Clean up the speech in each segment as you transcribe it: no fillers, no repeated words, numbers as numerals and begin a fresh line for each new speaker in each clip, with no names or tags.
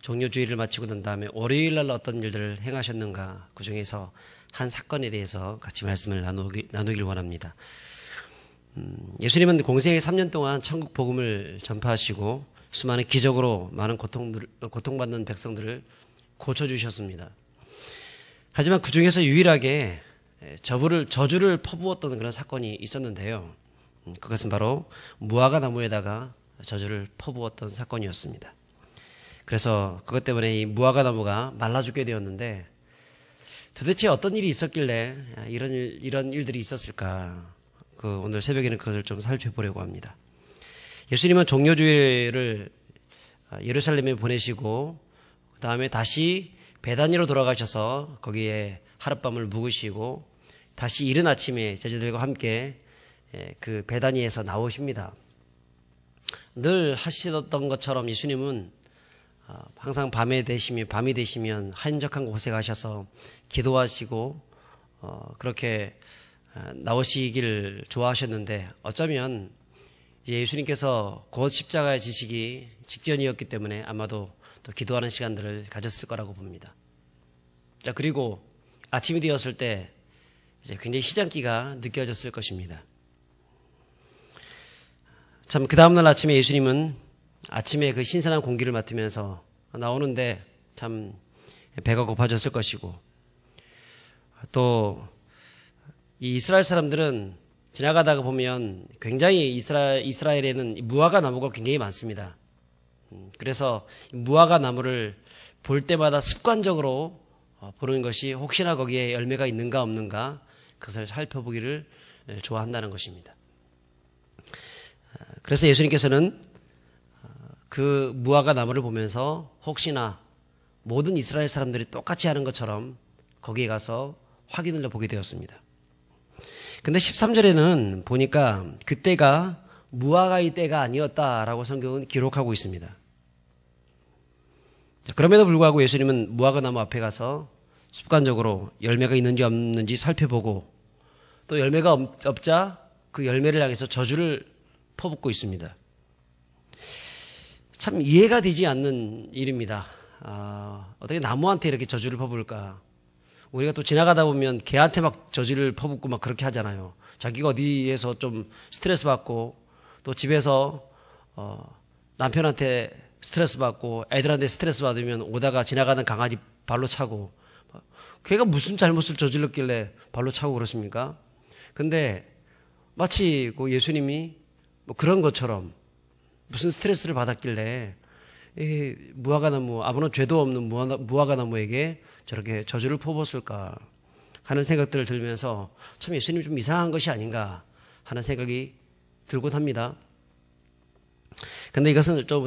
종료주의를 마치고 난 다음에 월요일 날 어떤 일들을 행하셨는가, 그 중에서 한 사건에 대해서 같이 말씀을 나누길 원합니다. 예수님은 공생의 3년 동안 천국 복음을 전파하시고 수많은 기적으로 많은 고통받는 백성들을 고쳐주셨습니다. 하지만 그 중에서 유일하게 저주를 퍼부었던 그런 사건이 있었는데요. 그것은 바로 무화과 나무에다가 저주를 퍼부었던 사건이었습니다. 그래서 그것 때문에 이 무화과 나무가 말라 죽게 되었는데, 도대체 어떤 일이 있었길래 이런 일들이 있었을까? 오늘 새벽에는 그것을 좀 살펴보려고 합니다. 예수님은 종료주일을 예루살렘에 보내시고 그 다음에 다시 베다니로 돌아가셔서 거기에 하룻밤을 묵으시고 다시 이른 아침에 제자들과 함께 그 베다니에서 나오십니다. 늘 하시던 것처럼 예수님은 항상 밤이 되시면 한적한 곳에 가셔서 기도하시고 그렇게 나오시길 좋아하셨는데, 어쩌면 예수님께서 곧 십자가에 지시기 직전이었기 때문에 아마도 또 기도하는 시간들을 가졌을 거라고 봅니다. 자, 그리고 아침이 되었을 때 이제 굉장히 시장기가 느껴졌을 것입니다. 참, 그 다음날 아침에 예수님은 아침에 그 신선한 공기를 맡으면서 나오는데 참 배가 고파졌을 것이고, 또 이 이스라엘 사람들은 지나가다가 보면 굉장히 이스라엘에는 무화과 나무가 굉장히 많습니다. 그래서 무화과 나무를 볼 때마다 습관적으로 보는 것이 혹시나 거기에 열매가 있는가 없는가 그것을 살펴보기를 좋아한다는 것입니다. 그래서 예수님께서는 그 무화과 나무를 보면서 혹시나 모든 이스라엘 사람들이 똑같이 하는 것처럼 거기에 가서 확인을 보게 되었습니다. 근데 13절에는 보니까 그때가 무화과의 때가 아니었다라고 성경은 기록하고 있습니다. 그럼에도 불구하고 예수님은 무화과 나무 앞에 가서 습관적으로 열매가 있는지 없는지 살펴보고, 또 열매가 없자 그 열매를 향해서 저주를 퍼붓고 있습니다. 참 이해가 되지 않는 일입니다. 어떻게 나무한테 이렇게 저주를 퍼부을까? 우리가 또 지나가다 보면 개한테 막 저주를 퍼붓고 막 그렇게 하잖아요. 자기가 어디에서 좀 스트레스 받고, 또 집에서 남편한테 스트레스 받고 애들한테 스트레스 받으면 오다가 지나가는 강아지 발로 차고, 걔가 무슨 잘못을 저질렀길래 발로 차고 그렇습니까? 근데 마치 그 예수님이 뭐 그런 것처럼 무슨 스트레스를 받았길래 무화과나무, 아무런 죄도 없는 무화과나무에게 저렇게 저주를 퍼붓을까 하는 생각들을 들면서 참 예수님이 좀 이상한 것이 아닌가 하는 생각이 들곤 합니다. 근데 이것은 좀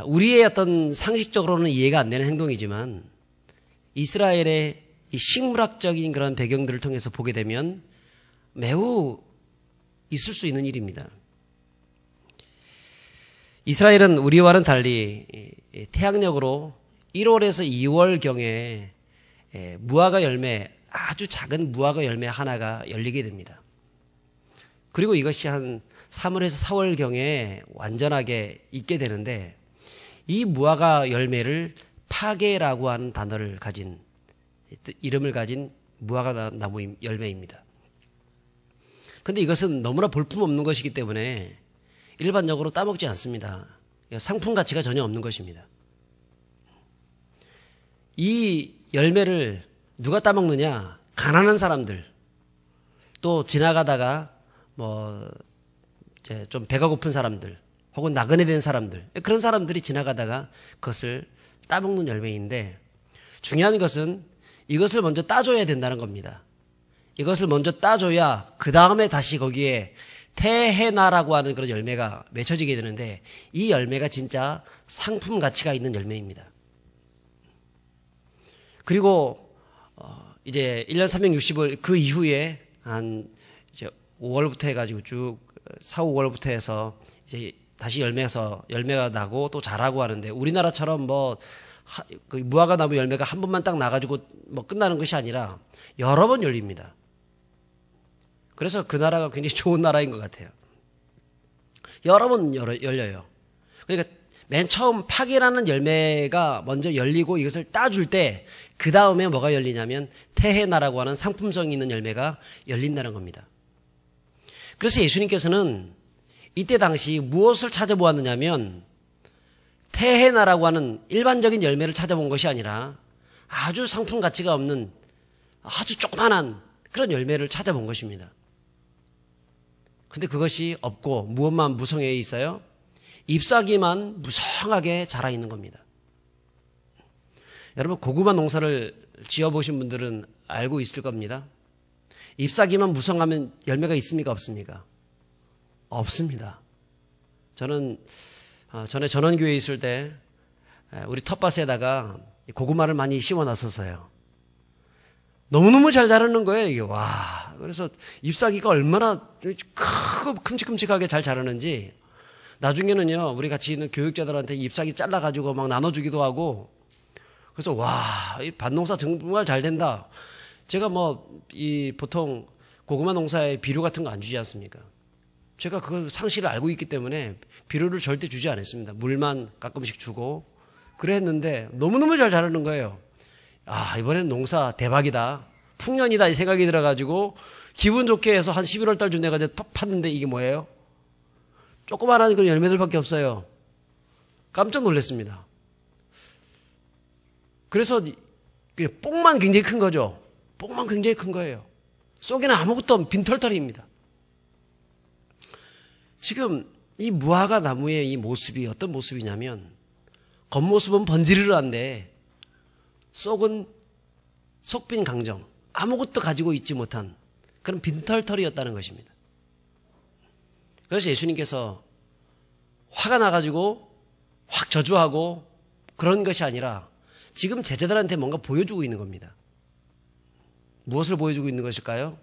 우리의 어떤 상식적으로는 이해가 안 되는 행동이지만 이스라엘의 이 식물학적인 그런 배경들을 통해서 보게 되면 매우 있을 수 있는 일입니다. 이스라엘은 우리와는 달리 태양력으로 1월에서 2월경에 무화과 열매, 아주 작은 무화과 열매 하나가 열리게 됩니다. 그리고 이것이 한 3월에서 4월경에 완전하게 익게 되는데, 이 무화과 열매를 파게라고 하는 단어를 가진, 이름을 가진 무화과 나무 열매입니다. 근데 이것은 너무나 볼품없는 것이기 때문에 일반적으로 따먹지 않습니다. 상품 가치가 전혀 없는 것입니다. 이 열매를 누가 따먹느냐? 가난한 사람들, 또 지나가다가 좀 배가 고픈 사람들, 혹은 나그네 된 사람들, 그런 사람들이 지나가다가 그것을 따먹는 열매인데, 중요한 것은 이것을 먼저 따줘야 된다는 겁니다. 이것을 먼저 따줘야 그 다음에 다시 거기에 테헤나라고 하는 그런 열매가 맺혀지게 되는데, 이 열매가 진짜 상품 가치가 있는 열매입니다. 그리고 이제 1년 360일 그 이후에 한 이제 5월부터 해가지고 쭉 4, 5월부터 해서 이제 다시 열매가 나고 또 자라고 하는데, 우리나라처럼 그 무화과 나무 열매가 한 번만 딱 나가지고 끝나는 것이 아니라 여러 번 열립니다. 그래서 그 나라가 굉장히 좋은 나라인 것 같아요. 여러 번 열려요. 그러니까 맨 처음 파계라는 열매가 먼저 열리고 이것을 따줄 때 그 다음에 뭐가 열리냐면 테헤나라고 하는 상품성이 있는 열매가 열린다는 겁니다. 그래서 예수님께서는 이때 당시 무엇을 찾아보았느냐면 테헤나라고 하는 일반적인 열매를 찾아본 것이 아니라 아주 상품 가치가 없는 아주 조그만한 그런 열매를 찾아본 것입니다. 근데 그것이 없고 무엇만 무성해 있어요? 잎사귀만 무성하게 자라 있는 겁니다. 여러분 고구마 농사를 지어보신 분들은 알고 있을 겁니다. 잎사귀만 무성하면 열매가 있습니까? 없습니까? 없습니다. 저는 전에 전원교회에 있을 때 우리 텃밭에다가 고구마를 많이 심어놨었어요. 너무너무 잘 자라는 거예요, 이게. 와. 그래서 잎사귀가 얼마나 크고 큼직큼직하게 잘 자라는지 나중에는요, 우리 같이 있는 교육자들한테 잎사귀 잘라가지고 막 나눠주기도 하고 그래서 와, 이 밭농사 정말 잘 된다. 제가 보통 고구마 농사에 비료 같은 거 안 주지 않습니까? 제가 그 상식을 알고 있기 때문에 비료를 절대 주지 않았습니다. 물만 가끔씩 주고 그랬는데 너무너무 잘 자라는 거예요. 아, 이번엔 농사 대박이다. 풍년이다 이 생각이 들어가지고 기분 좋게 해서 한 11월 달쯤 내가 이제 팠는데 이게 뭐예요? 조그마한 그런 열매들밖에 없어요. 깜짝 놀랐습니다. 그래서 뽕만 굉장히 큰 거죠. 뽕만 굉장히 큰 거예요. 속에는 아무것도 없는 빈털터리입니다. 지금 이 무화과 나무의 이 모습이 어떤 모습이냐면 겉모습은 번지르르한데 속은 속빈 강정, 아무것도 가지고 있지 못한 그런 빈털터리였다는 것입니다. 그래서 예수님께서 화가 나가지고 확 저주하고 그런 것이 아니라 지금 제자들한테 뭔가 보여주고 있는 겁니다. 무엇을 보여주고 있는 것일까요?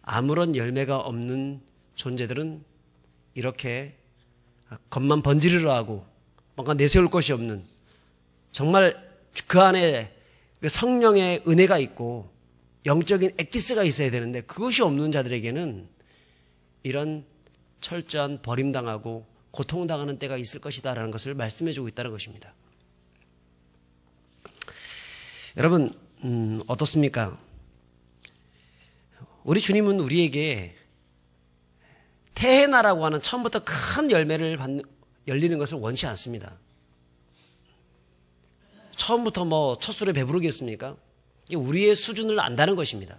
아무런 열매가 없는 존재들은 이렇게 겉만 번지르르하고 뭔가 내세울 것이 없는 정말 그 안에 성령의 은혜가 있고 영적인 엑기스가 있어야 되는데 그것이 없는 자들에게는 이런 철저한 버림당하고 고통당하는 때가 있을 것이다라는 것을 말씀해주고 있다는 것입니다. 여러분 어떻습니까? 우리 주님은 우리에게 테헤나라고 하는 처음부터 큰 열매를 열리는 것을 원치 않습니다. 처음부터 첫 술에 배부르겠습니까? 우리의 수준을 안다는 것입니다.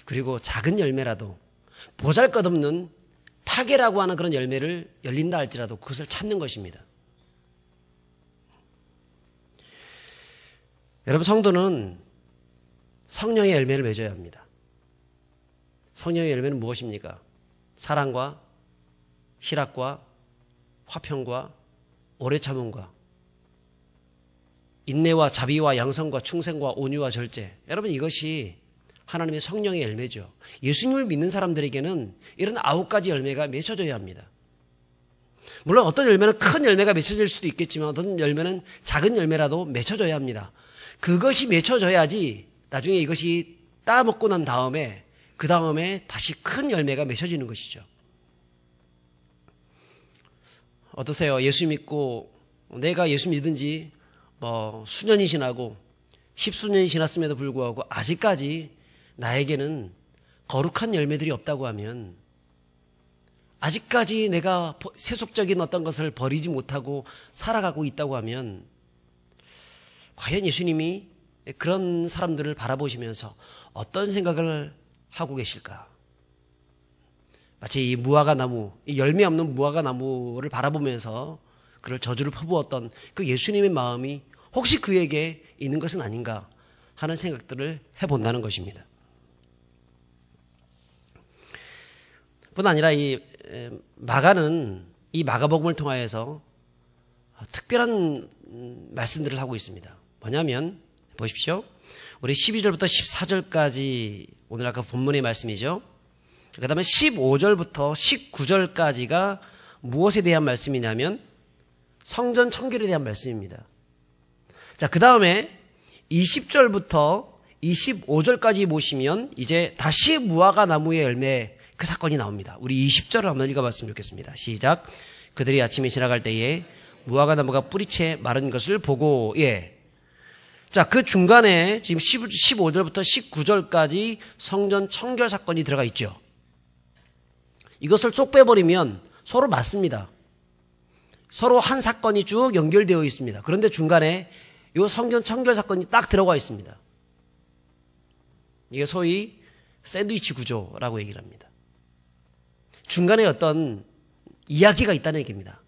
그리고 작은 열매라도 보잘것없는 파괴라고 하는 그런 열매를 열린다 할지라도 그것을 찾는 것입니다. 여러분 성도는 성령의 열매를 맺어야 합니다. 성령의 열매는 무엇입니까? 사랑과 희락과 화평과 오래 참음과 인내와 자비와 양성과 충성과 온유와 절제. 여러분 이것이 하나님의 성령의 열매죠. 예수님을 믿는 사람들에게는 이런 9가지 열매가 맺혀져야 합니다. 물론 어떤 열매는 큰 열매가 맺혀질 수도 있겠지만 어떤 열매는 작은 열매라도 맺혀져야 합니다. 그것이 맺혀져야지 나중에 이것이 따먹고 난 다음에 그 다음에 다시 큰 열매가 맺혀지는 것이죠. 어떠세요? 예수 믿고 내가 예수 믿은 지 수년이 지나고 10수년이 지났음에도 불구하고 아직까지 나에게는 거룩한 열매들이 없다고 하면 아직까지 내가 세속적인 어떤 것을 버리지 못하고 살아가고 있다고 하면 과연 예수님이 그런 사람들을 바라보시면서 어떤 생각을 하고 계실까? 마치 이 무화과 나무, 이 열매 없는 무화과 나무를 바라보면서 그를 저주를 퍼부었던 그 예수님의 마음이 혹시 그에게 있는 것은 아닌가 하는 생각들을 해본다는 것입니다. 뿐 아니라 이 마가는 이 마가복음을 통하여서 특별한 말씀들을 하고 있습니다. 뭐냐면 보십시오. 우리 12절부터 14절까지 오늘 아까 본문의 말씀이죠. 그 다음에 15절부터 19절까지가 무엇에 대한 말씀이냐면 성전 청결에 대한 말씀입니다. 자, 그 다음에 20절부터 25절까지 보시면 이제 다시 무화과 나무의 열매 그 사건이 나옵니다. 우리 20절을 한번 읽어봤으면 좋겠습니다. 시작. 그들이 아침에 지나갈 때에 무화과 나무가 뿌리채 마른 것을 보고, 자, 그 중간에 지금 15절부터 19절까지 성전 청결 사건이 들어가 있죠. 이것을 쏙 빼버리면 서로 맞습니다. 서로 한 사건이 쭉 연결되어 있습니다. 그런데 중간에 이 성전 청결 사건이 딱 들어가 있습니다. 이게 소위 샌드위치 구조라고 얘기를 합니다. 중간에 어떤 이야기가 있다는 얘기입니다.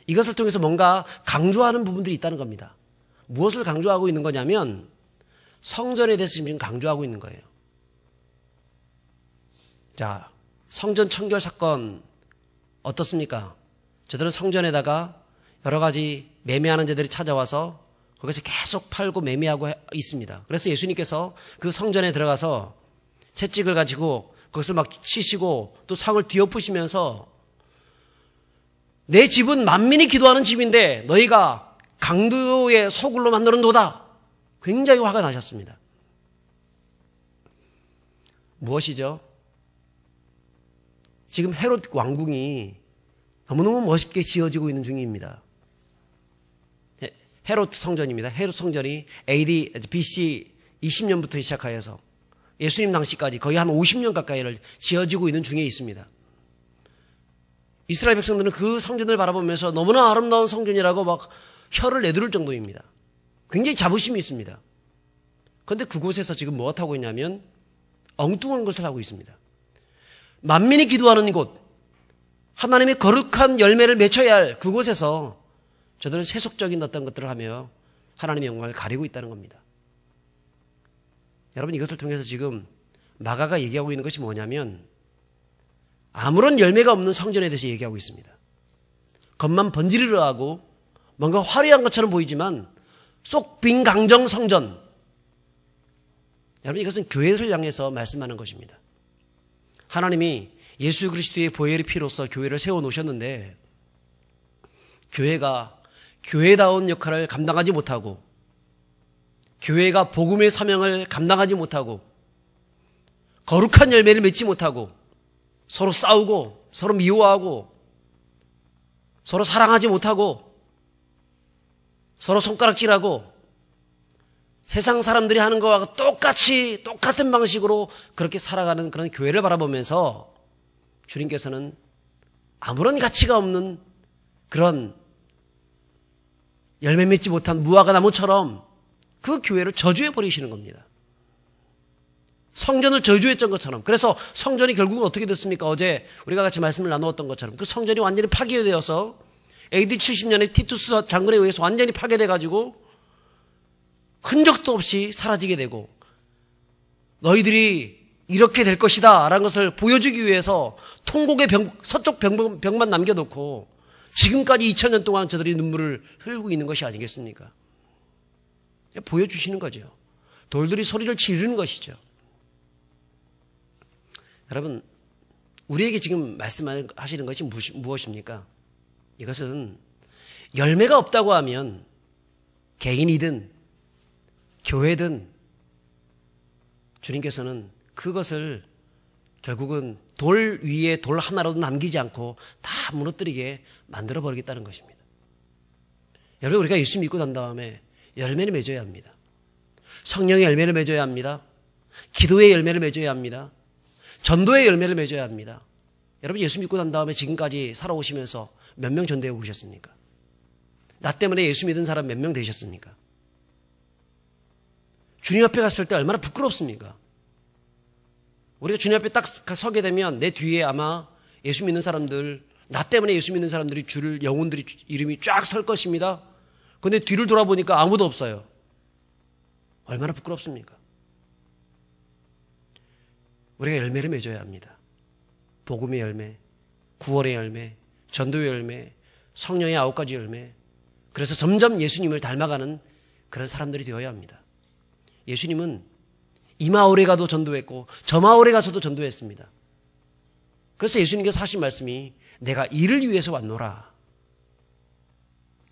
이것을 통해서 뭔가 강조하는 부분들이 있다는 겁니다. 무엇을 강조하고 있는 거냐면 성전에 대해서 지금 강조하고 있는 거예요. 자, 성전 청결 사건 어떻습니까? 저들은 성전에다가 여러 가지 매매하는 자들이 찾아와서 거기서 계속 팔고 매매하고 있습니다. 그래서 예수님께서 그 성전에 들어가서 채찍을 가지고 거기서 막 치시고 또 상을 뒤엎으시면서 내 집은 만민이 기도하는 집인데 너희가 강도의 소굴로 만드는도다. 굉장히 화가 나셨습니다. 무엇이죠? 지금 헤롯 왕궁이 너무너무 멋있게 지어지고 있는 중입니다. 헤롯 성전입니다. 헤롯 성전이 AD, BC 20년부터 시작하여서 예수님 당시까지 거의 한 50년 가까이를 지어지고 있는 중에 있습니다. 이스라엘 백성들은 그 성전을 바라보면서 너무나 아름다운 성전이라고 막 혀를 내두를 정도입니다. 굉장히 자부심이 있습니다. 그런데 그곳에서 지금 무엇하고 있냐면 엉뚱한 것을 하고 있습니다. 만민이 기도하는 곳, 하나님의 거룩한 열매를 맺혀야 할 그곳에서 저들은 세속적인 어떤 것들을 하며 하나님의 영광을 가리고 있다는 겁니다. 여러분, 이것을 통해서 지금 마가가 얘기하고 있는 것이 뭐냐면 아무런 열매가 없는 성전에 대해서 얘기하고 있습니다. 겉만 번지르르 하고 뭔가 화려한 것처럼 보이지만 쏙 빈 강정 성전. 여러분, 이것은 교회를 향해서 말씀하는 것입니다. 하나님이 예수 그리스도의 보혈의 피로써 교회를 세워놓으셨는데 교회가 교회다운 역할을 감당하지 못하고 교회가 복음의 사명을 감당하지 못하고 거룩한 열매를 맺지 못하고 서로 싸우고 서로 미워하고 서로 사랑하지 못하고 서로 손가락질하고 세상 사람들이 하는 것과 똑같이 똑같은 방식으로 그렇게 살아가는 그런 교회를 바라보면서 주님께서는 아무런 가치가 없는 그런 열매 맺지 못한 무화과 나무처럼 그 교회를 저주해 버리시는 겁니다. 성전을 저주했던 것처럼. 그래서 성전이 결국은 어떻게 됐습니까? 어제 우리가 같이 말씀을 나누었던 것처럼 그 성전이 완전히 파괴되어서 AD 70년에 티투스 장군에 의해서 완전히 파괴돼가지고 흔적도 없이 사라지게 되고 너희들이 이렇게 될 것이다 라는 것을 보여주기 위해서 통곡의 서쪽 벽만 남겨놓고 지금까지 2000년 동안 저들이 눈물을 흘리고 있는 것이 아니겠습니까? 보여주시는 거죠. 돌들이 소리를 지르는 것이죠. 여러분, 우리에게 지금 말씀하시는 것이 무엇입니까? 이것은 열매가 없다고 하면 개인이든 교회든 주님께서는 그것을 결국은 돌 위에 돌 하나라도 남기지 않고 다 무너뜨리게 만들어버리겠다는 것입니다. 여러분, 우리가 예수 믿고 난 다음에 열매를 맺어야 합니다. 성령의 열매를 맺어야 합니다. 기도의 열매를 맺어야 합니다. 전도의 열매를 맺어야 합니다. 여러분, 예수 믿고 난 다음에 지금까지 살아오시면서 몇 명 전도해 보셨습니까? 나 때문에 예수 믿은 사람 몇 명 되셨습니까? 주님 앞에 갔을 때 얼마나 부끄럽습니까? 우리가 주님 앞에 딱 서게 되면 내 뒤에 아마 예수 믿는 사람들, 나 때문에 예수 믿는 사람들이 영혼들이 이름이 쫙 설 것입니다. 그런데 뒤를 돌아보니까 아무도 없어요. 얼마나 부끄럽습니까? 우리가 열매를 맺어야 합니다. 복음의 열매, 구원의 열매, 전도의 열매, 성령의 9가지 열매. 그래서 점점 예수님을 닮아가는 그런 사람들이 되어야 합니다. 예수님은 이 마을에 가도 전도했고 저 마을에 가서도 전도했습니다. 그래서 예수님께서 하신 말씀이 내가 이를 위해서 왔노라.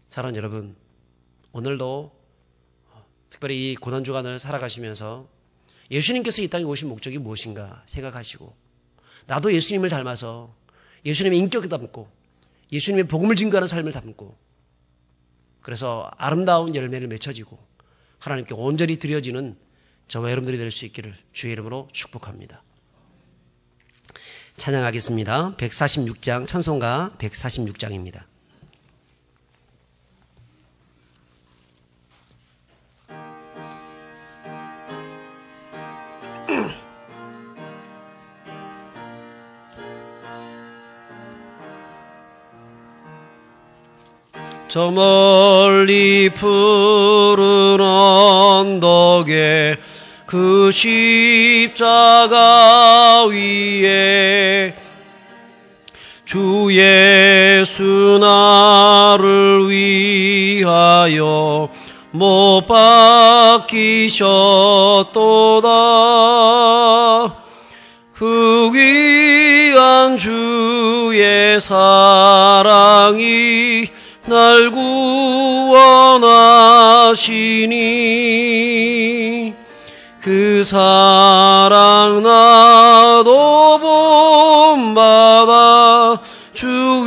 사랑하는 여러분, 오늘도 특별히 이 고난주간을 살아가시면서 예수님께서 이 땅에 오신 목적이 무엇인가 생각하시고 나도 예수님을 닮아서 예수님의 인격을 담고 예수님의 복음을 증거하는 삶을 담고 그래서 아름다운 열매를 맺혀지고 하나님께 온전히 드려지는 저와 여러분들이 될 수 있기를 주의 이름으로 축복합니다. 찬양하겠습니다. 146장 찬송가 146장입니다. 저 멀리 푸른 언덕에 그 십자가 위에 주 예수 나를 위하여 못 박히셨도다. 그 귀한 주의 사랑이 날 구원하시니 그 사랑 나도 본받아 주